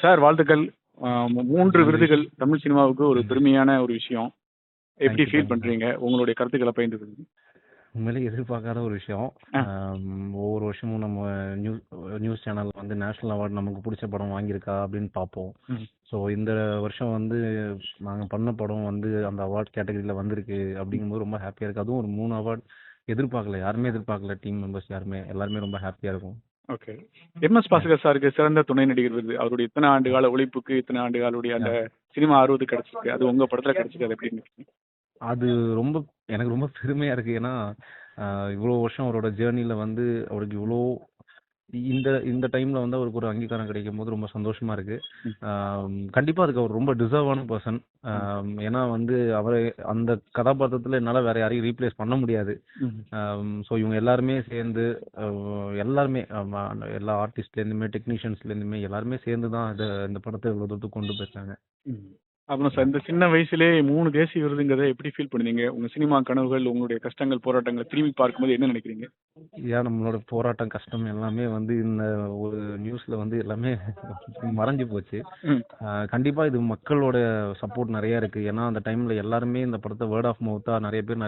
Sir வாழ்த்துக்கள். 3 நன்றி. விருதுகள் தமிழ் சினிமாவுக்கு ஒரு ம். பெருமையான ஒரு விஷயம். எப்படி தேங்க்யூ, ஃபீல் தேங்க்யூ சார். பண்றீங்க? உங்களுடைய கருத்துக்களை பகிர்ந்துக்கங்க. உண்மையிலேயே எதிர்பார்க்காத ஒரு விஷயம். ஆ. ஒவ்வொரு வருஷமும் நம்ம நியூஸ் சேனல்ல வந்து நேஷனல் அவார்டு நமக்கு பிடிச்ச படம் வாங்கியிருக்கா அப்படின்னு பார்ப்போம். ம். ஸோ இந்த வருஷம் வந்து நாங்கள் பண்ண படம் வந்து அந்த அவார்ட் கேட்டகரியில் வந்திருக்கு அப்படிங்கும்போது ரொம்ப ஹாப்பியாக இருக்குது. அதுவும் ஒரு 3 அவார்ட் எதிர்பார்க்கல, யாருமே எதிர்பார்க்கல, டீம் மெம்பர்ஸ் எல்லாருமே ரொம்ப ஹாப்பியாக இருக்கும். ஓகே. எம்.எஸ். பாஸ்கர் சாருக்கு சிறந்த துணை நடிகர் விருது. அவருடைய இத்தனை ஆண்டு கால உழைப்புக்கு, இத்தனை ஆண்டு காலுடைய அந்த சினிமா ஆர்வத்துக்கு கிடைச்சிருக்கு. அது உங்க படத்துல கிடைச்சிருக்கு. அது எப்படி இருந்துச்சு? அது ரொம்ப எனக்கு ரொம்ப பெருமையாக இருக்குது. ஏன்னா இவ்வளோ வருஷம் அவரோட ஜேர்னியில் வந்து அவருக்கு இவ்வளோ இந்த இந்த டைமில் வந்து அவருக்கு ஒரு அங்கீகாரம் கிடைக்கும் போது ரொம்ப சந்தோஷமாக இருக்குது. கண்டிப்பாக அதுக்கு அவர் ரொம்ப டிசர்வான பர்சன். ஏன்னா வந்து அவரை அந்த கதாபாத்திரத்தில் என்னால் வேற யாரையும் ரீப்ளேஸ் பண்ண முடியாது. ஸோ இவங்க எல்லாருமே சேர்ந்து எல்லாருமே எல்லா ஆர்டிஸ்ட்லேருந்துமே டெக்னீஷியன்ஸ்லேருந்துமே எல்லாருமே சேர்ந்து தான் இந்த படத்தை இவ்வளோ தூரத்துக்கு கொண்டு போயிருக்காங்க. அப்புறம் சார், இந்த சின்ன வயசுலே 3 தேசிய விருதுங்கிறத எப்படி ஃபீல் பண்ணுவீங்க? உங்க சினிமா கனவுகள், உங்களுடைய கஷ்டங்கள், போராட்டங்களை திரும்பி பார்க்கும்போது என்ன நினைக்கிறீங்க? ஏன் நம்மளோட போராட்டம் கஷ்டம் எல்லாமே வந்து இந்த ஒரு நியூஸ்ல வந்து எல்லாமே மறைஞ்சு போச்சு. கண்டிப்பா இது மக்களோட சப்போர்ட் நிறைய இருக்கு. ஏன்னா அந்த டைம்ல எல்லாருமே இந்த படத்தை வேர்ட் ஆஃப் மவுத்தா நிறைய பேர்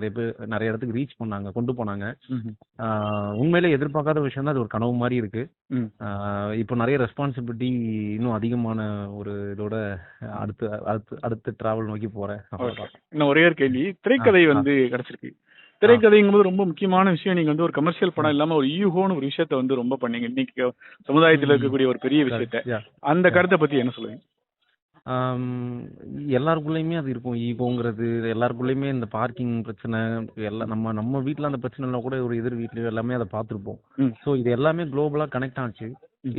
நிறைய இடத்துக்கு ரீச் பண்ணாங்க, கொண்டு போனாங்க. உண்மையிலே எதிர்பார்க்காத விஷயம் தான். அது ஒரு கனவு மாதிரி இருக்கு. இப்போ நிறைய ரெஸ்பான்சிபிலிட்டி இன்னும் அதிகமான ஒரு இதோட அடுத்து அடுத்து அடுத்து டிராவல் நோக்கி போறேன். இன்னும் ஒரே ஒரு கேள்வி. திரைக்கதை வந்து கிடைச்சிருக்கு. திரைக்கதைங்கும்போது ரொம்ப முக்கியமான விஷயம். நீங்க வந்து ஒரு கமர்ஷியல் படம் இல்லாம ஒரு ஈகோன்னு ஒரு விஷயத்த வந்து ரொம்ப பண்ணீங்க. இன்னைக்கு சமுதாயத்துல இருக்கக்கூடிய ஒரு பெரிய விஷயத்த. அந்த கருத்தை பத்தி என்ன சொல்லுவீங்க? எல்லாருக்குள்ளயுமே அது இருக்கும். ஈகோங்கிறது எல்லாருக்குள்ளயுமே இந்த பார்க்கிங் பிரச்சனை எல்லாம் நம்ம வீட்டில் அந்த பிரச்சனை கூட ஒரு எதிர் வீட்லயோ எல்லாமே அதை பார்த்துருப்போம். ஸோ இது எல்லாமே குளோபலாக கனெக்ட் ஆச்சு.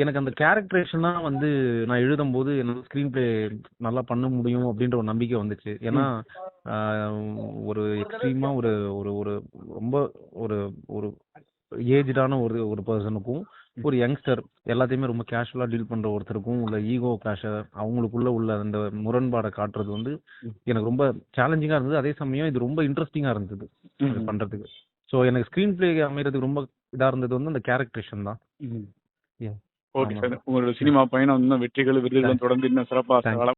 எனக்கு அந்த கேரக்டரேஷன் தான் வந்து நான் எழுதும் போது என்னால் ஸ்க்ரீன் பிளே நல்லா பண்ண முடியும் அப்படின்ற ஒரு நம்பிக்கை வந்துச்சு. ஏன்னா ஒரு எக்ஸ்ட்ரீமா ஒரு ஒரு ஒரு ரொம்ப ஒரு ஒரு ஏஜ்டான ஒரு பர்சனுக்கும் ஒரு யங்ஸ்டர் எல்லாத்தையுமே ரொம்ப கேஷுவலாக டீல் பண்ணுற ஒருத்தருக்கும் உள்ள ஈகோ கிளாஷை அவங்களுக்குள்ள உள்ள அந்த முரண்பாடை காட்டுறது வந்து எனக்கு ரொம்ப சேலஞ்சிங்காக இருந்தது. அதே சமயம் இது ரொம்ப இன்ட்ரெஸ்டிங்காக இருந்தது அது பண்ணுறதுக்கு. ஸோ எனக்கு ஸ்க்ரீன் பிளே அமைகிறதுக்கு ரொம்ப இதாக இருந்தது வந்து அந்த கேரக்டரேஷன் தான். ஓகே சார், உங்களோட சினிமா பயணம் இன்னும் வெற்றிகள் விருதுகளும் தொடர்ந்து இன்னும் சிறப்பாக